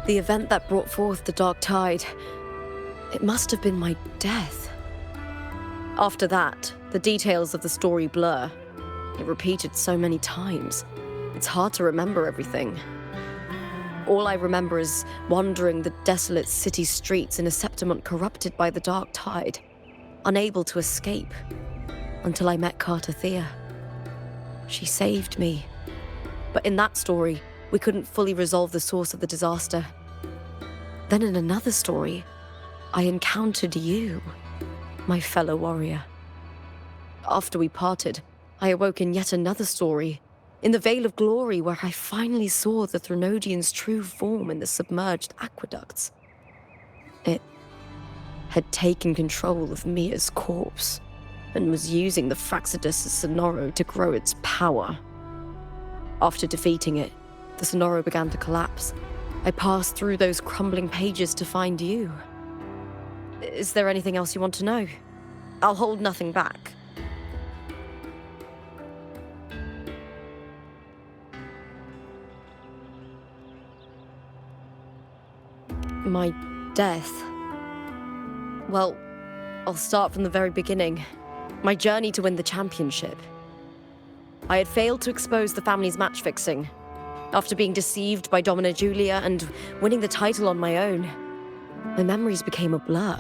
The event that brought forth the dark tide, it must have been my death. After that, the details of the story blur. It repeated so many times. It's hard to remember everything. All I remember is wandering the desolate city streets in a Septimont corrupted by the dark tide, unable to escape, until I met Carter Thea. She saved me. But in that story, we couldn't fully resolve the source of the disaster. Then in another story, I encountered you, my fellow warrior. After we parted, I awoke in yet another story, in the Veil of Glory, where I finally saw the Threnodian's true form in the submerged aqueducts. It had taken control of Mia's corpse, and was using the Fraxidus' Sonoro to grow its power. After defeating it, the Sonoro began to collapse. I passed through those crumbling pages to find you. Is there anything else you want to know? I'll hold nothing back. My death. Well, I'll start from the very beginning. My journey to win the championship. I had failed to expose the family's match fixing. After being deceived by Domina Julia and winning the title on my own, my memories became a blur.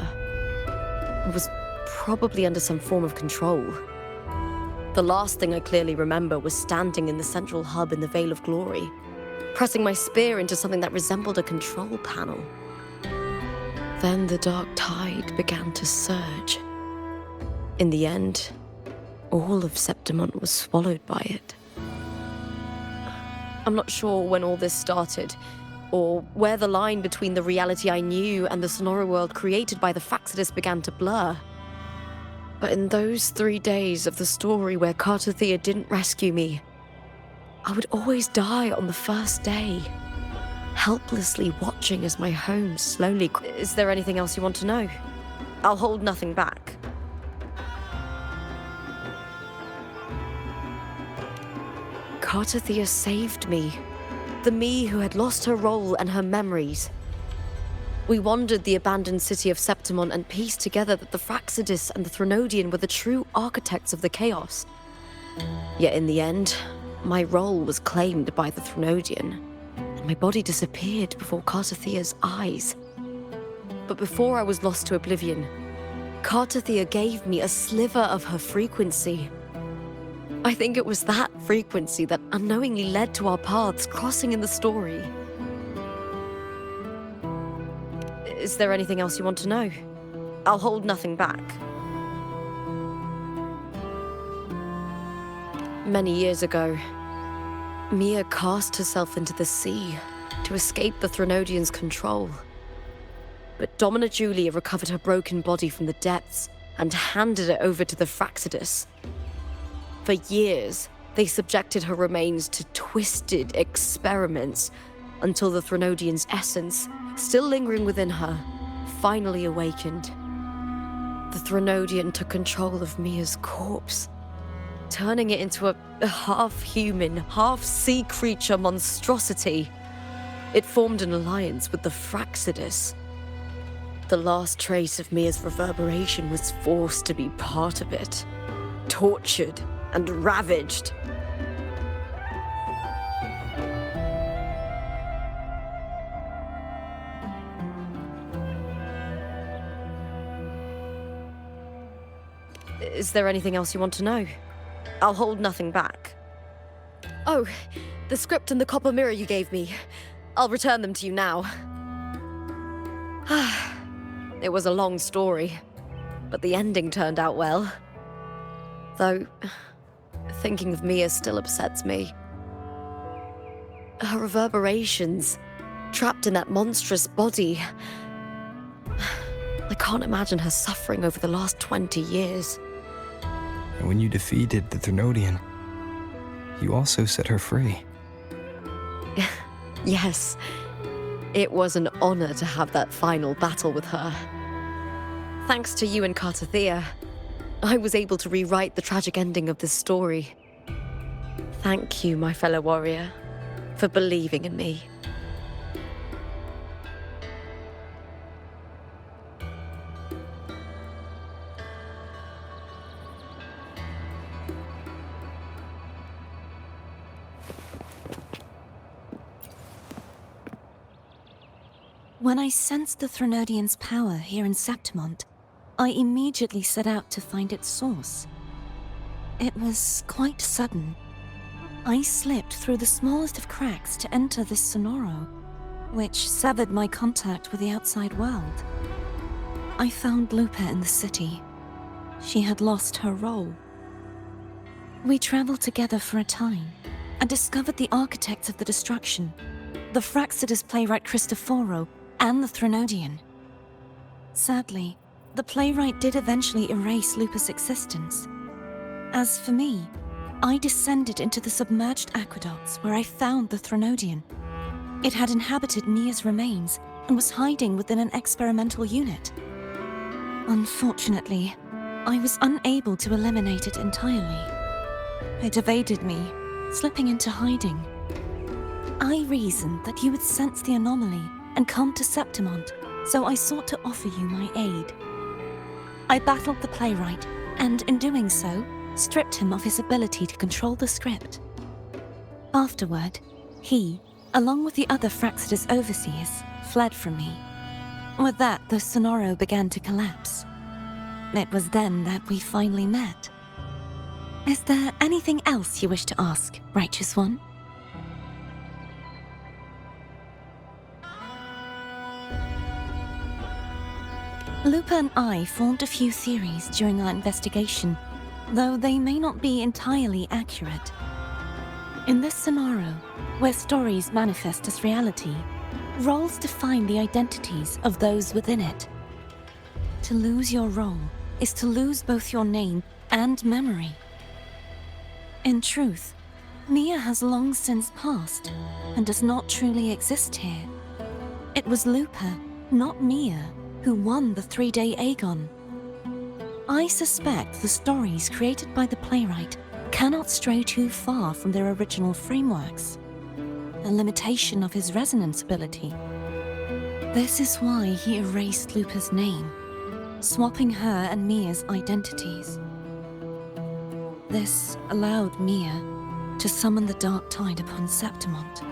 I was probably under some form of control. The last thing I clearly remember was standing in the central hub in the Veil of Glory, pressing my spear into something that resembled a control panel. Then the dark tide began to surge. In the end, all of Septimont was swallowed by it. I'm not sure when all this started, or where the line between the reality I knew and the Sonoro world created by the Fraxidus began to blur. But in those 3 days of the story where Carter Thea didn't rescue me, I would always die on the first day, helplessly watching as my home slowly... Is there anything else you want to know? I'll hold nothing back. Carter Thea saved me. The me who had lost her role and her memories. We wandered the abandoned city of Septimont and pieced together that the Fraxidus and the Threnodian were the true architects of the chaos. Yet in the end, my role was claimed by the Threnodian, and my body disappeared before Carter Thea's eyes. But before I was lost to oblivion, Carter Thea gave me a sliver of her frequency. I think it was that frequency that unknowingly led to our paths crossing in the story. Is there anything else you want to know? I'll hold nothing back. Many years ago, Mia cast herself into the sea to escape the Threnodian's control. But Domina Julia recovered her broken body from the depths and handed it over to the Fraxidus. For years, they subjected her remains to twisted experiments until the Threnodian's essence, still lingering within her, finally awakened. The Threnodian took control of Mia's corpse, turning it into a half-human, half-sea creature monstrosity. It formed an alliance with the Fraxidus. The last trace of Mia's reverberation was forced to be part of it, tortured and ravaged. Is there anything else you want to know? I'll hold nothing back. Oh, the script and the copper mirror you gave me. I'll return them to you now. It was a long story, but the ending turned out well. Though, thinking of Mia still upsets me. Her reverberations, trapped in that monstrous body. I can't imagine her suffering over the last 20 years. And when you defeated the Threnodian, you also set her free. Yes, it was an honor to have that final battle with her. Thanks to you and Carter Thea, I was able to rewrite the tragic ending of this story. Thank you, my fellow warrior, for believing in me. When I sensed the Threnodian's power here in Septimont, I immediately set out to find its source. It was quite sudden. I slipped through the smallest of cracks to enter this sonoro, which severed my contact with the outside world. I found Lupa in the city. She had lost her role. We traveled together for a time and discovered the architects of the destruction, the Fraxidus playwright Cristoforo and the Threnodian. Sadly, the playwright did eventually erase Lupa's existence. As for me, I descended into the submerged aqueducts where I found the Threnodian. It had inhabited Mia's remains and was hiding within an experimental unit. Unfortunately, I was unable to eliminate it entirely. It evaded me, slipping into hiding. I reasoned that you would sense the anomaly and come to Septimont, so I sought to offer you my aid. I battled the playwright, and in doing so, stripped him of his ability to control the script. Afterward, he, along with the other Fraxidus overseers, fled from me. With that, the sonoro began to collapse. It was then that we finally met. Is there anything else you wish to ask, Righteous One? Lupa and I formed a few theories during our investigation, though they may not be entirely accurate. In this scenario, where stories manifest as reality, roles define the identities of those within it. To lose your role is to lose both your name and memory. In truth, Mia has long since passed and does not truly exist here. It was Lupa, not Mia, who won the 3-day Aegon. I suspect the stories created by the playwright cannot stray too far from their original frameworks, a limitation of his resonance ability. This is why he erased Lupa's name, swapping her and Mia's identities. This allowed Mia to summon the dark tide upon Septimont.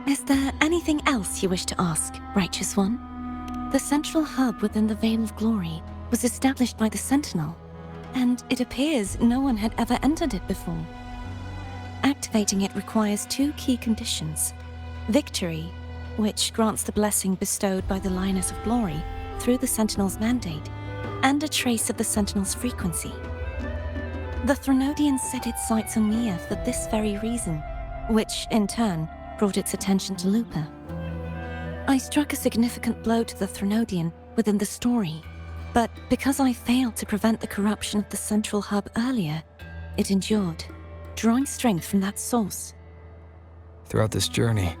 Is there anything else you wish to ask, Righteous One? The central hub within the Veil of Glory was established by the Sentinel, and it appears no one had ever entered it before. Activating it requires 2 key conditions: victory, which grants the blessing bestowed by the Lioness of Glory through the Sentinel's mandate, and a trace of the Sentinel's frequency. The Threnodian set its sights on Mia for this very reason, which, in turn, brought its attention to Lupa. I struck a significant blow to the Threnodian within the story, but because I failed to prevent the corruption of the central hub earlier, it endured, drawing strength from that source. Throughout this journey,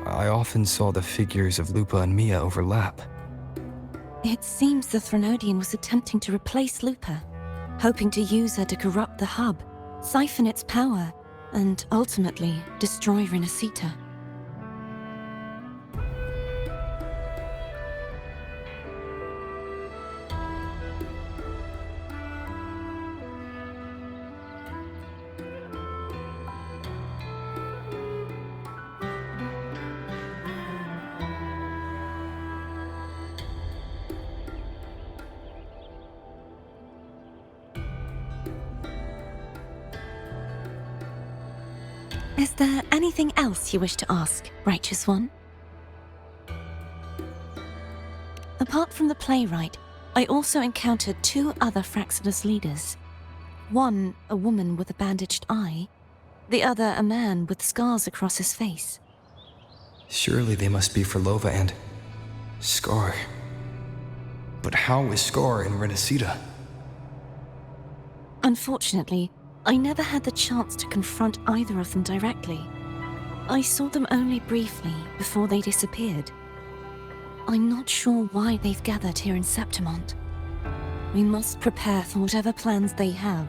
I often saw the figures of Lupa and Mia overlap. It seems the Threnodian was attempting to replace Lupa, hoping to use her to corrupt the hub, siphon its power, and ultimately destroy Rinascita. Is there anything else you wish to ask, Righteous One? Apart from the playwright, I also encountered 2 other Fraxidus leaders. One, a woman with a bandaged eye, the other a man with scars across his face. Surely they must be Frolova and Scar. But how is Scar in Rinascita? Unfortunately, I never had the chance to confront either of them directly. I saw them only briefly before they disappeared. I'm not sure why they've gathered here in Septimont. We must prepare for whatever plans they have.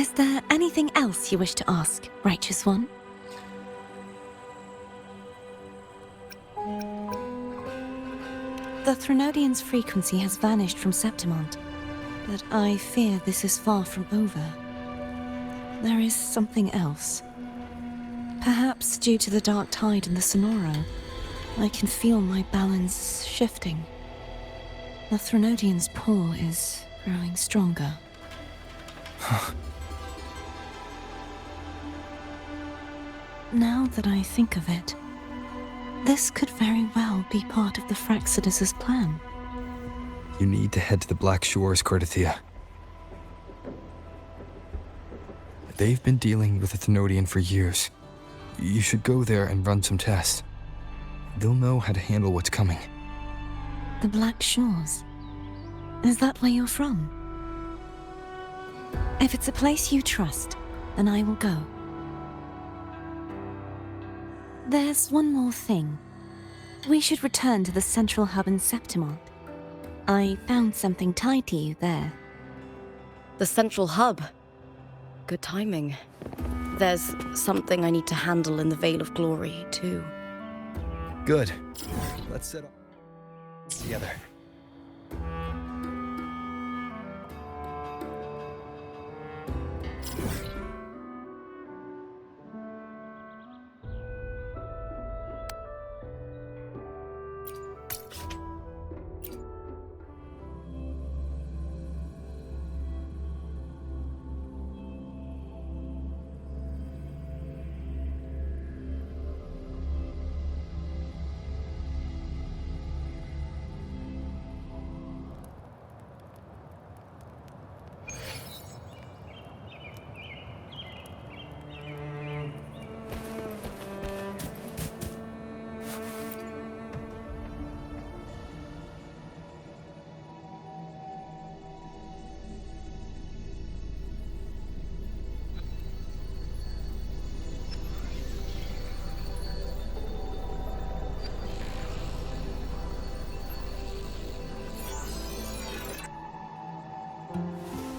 Is there anything else you wish to ask, Righteous One? The Threnodian's frequency has vanished from Septimont, but I fear this is far from over. There is something else. Perhaps due to the dark tide in the Sonoro, I can feel my balance shifting. The Threnodian's pull is growing stronger. Now that I think of it, this could very well be part of the Fraxidus' plan. You need to head to the Black Shores, Cordothea. They've been dealing with the Thenodian for years. You should go there and run some tests. They'll know how to handle what's coming. The Black Shores? Is that where you're from? If it's a place you trust, then I will go. There's one more thing. We should return to the central hub in Septimont. I found something tied to you there. The central hub. Good timing. There's something I need to handle in the Veil of Glory, too. Good. Let's set up together.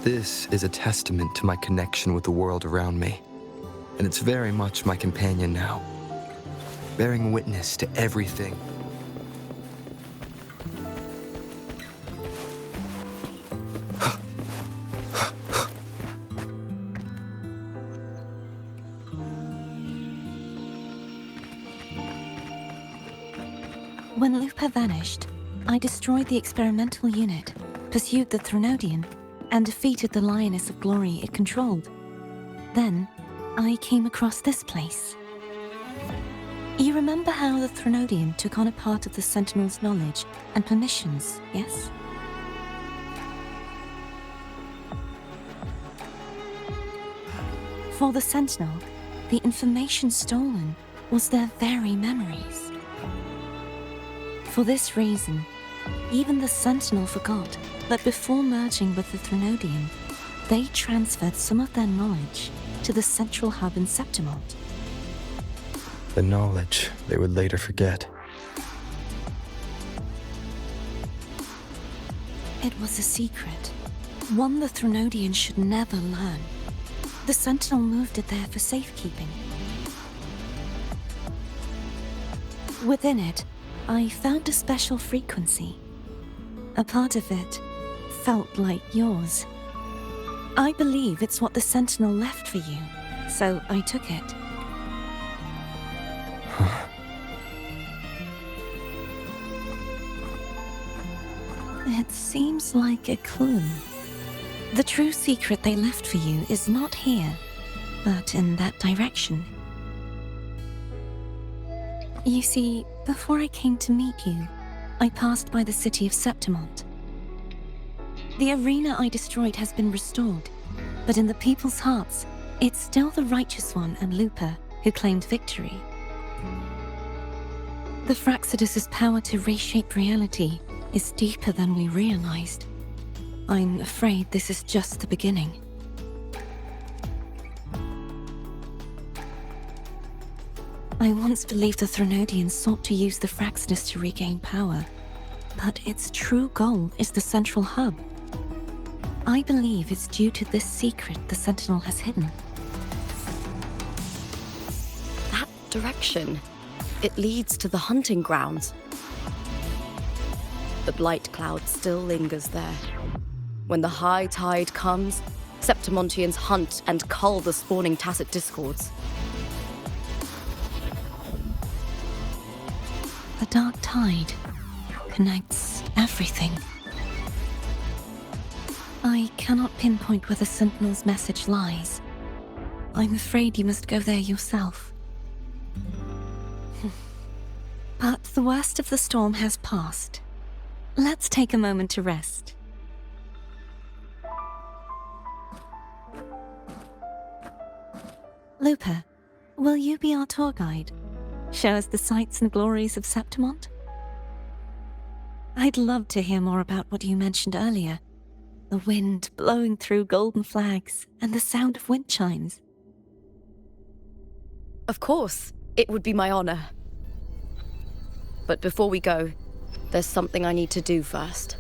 This is a testament to my connection with the world around me, and it's very much my companion now, bearing witness to everything. When Lupa vanished, I destroyed the experimental unit, pursued the Threnodian, and defeated the Lioness of Glory it controlled. Then, I came across this place. You remember how the Threnodian took on a part of the Sentinel's knowledge and permissions, yes? For the Sentinel, the information stolen was their very memories. For this reason, even the Sentinel forgot that before merging with the Threnodian, they transferred some of their knowledge to the central hub in Septimont. The knowledge they would later forget. It was a secret, one the Threnodian should never learn. The Sentinel moved it there for safekeeping. Within it, I found a special frequency. A part of it felt like yours. I believe it's what the Sentinel left for you, so I took it. It seems like a clue. The true secret they left for you is not here, but in that direction. You see, before I came to meet you, I passed by the city of Septimont. The arena I destroyed has been restored, but in the people's hearts, it's still the Righteous One and Lupa who claimed victory. The Fraxidus' power to reshape reality is deeper than we realized. I'm afraid this is just the beginning. I once believed the Threnodians sought to use the Fraxidus to regain power, but its true goal is the central hub. I believe it's due to this secret the Sentinel has hidden. That direction. It leads to the hunting grounds. The blight cloud still lingers there. When the high tide comes, Septimontians hunt and cull the spawning Tacit Discords. The dark tide connects everything. I cannot pinpoint where the Sentinel's message lies. I'm afraid you must go there yourself. But the worst of the storm has passed. Let's take a moment to rest. Lupa, will you be our tour guide? Show us the sights and glories of Septimont? I'd love to hear more about what you mentioned earlier. The wind blowing through golden flags and the sound of wind chimes. Of course, it would be my honor. But before we go, there's something I need to do first.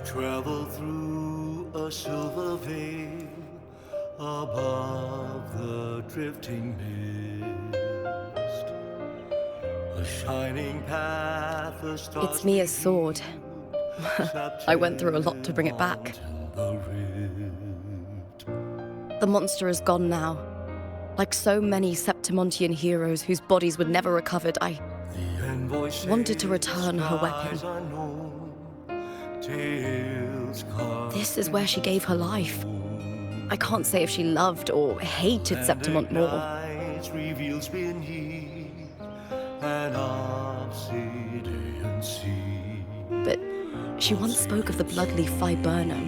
Travel through a silver veil above the drifting mist. A shining path, a star. It's Mia's sword. I went through a lot to bring it back. The monster is gone now. Like so many Septimontian heroes whose bodies were never recovered, I wanted to return her weapon. This is where she gave her life. I can't say if she loved or hated Septimont more. But she once spoke of the bloodleaf viburnum.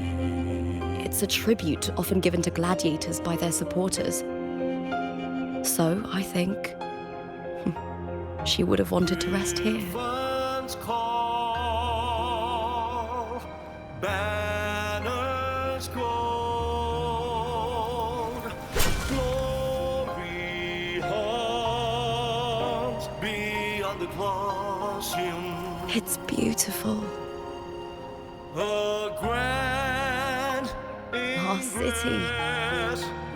It's a tribute often given to gladiators by their supporters. So, I think, she would have wanted to rest here. Banners gold, glory hangs beyond the Colosseum. It's beautiful. A grand Our city,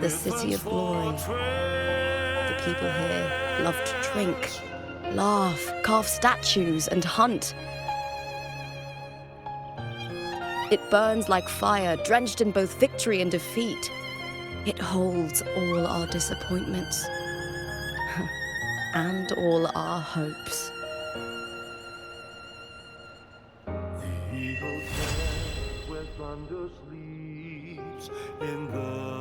the city of glory. The people here love to drink, laugh, carve statues, and hunt. It burns like fire, drenched in both victory and defeat. It holds all our disappointments and all our hopes. The eagle stands where thunder sleeps in the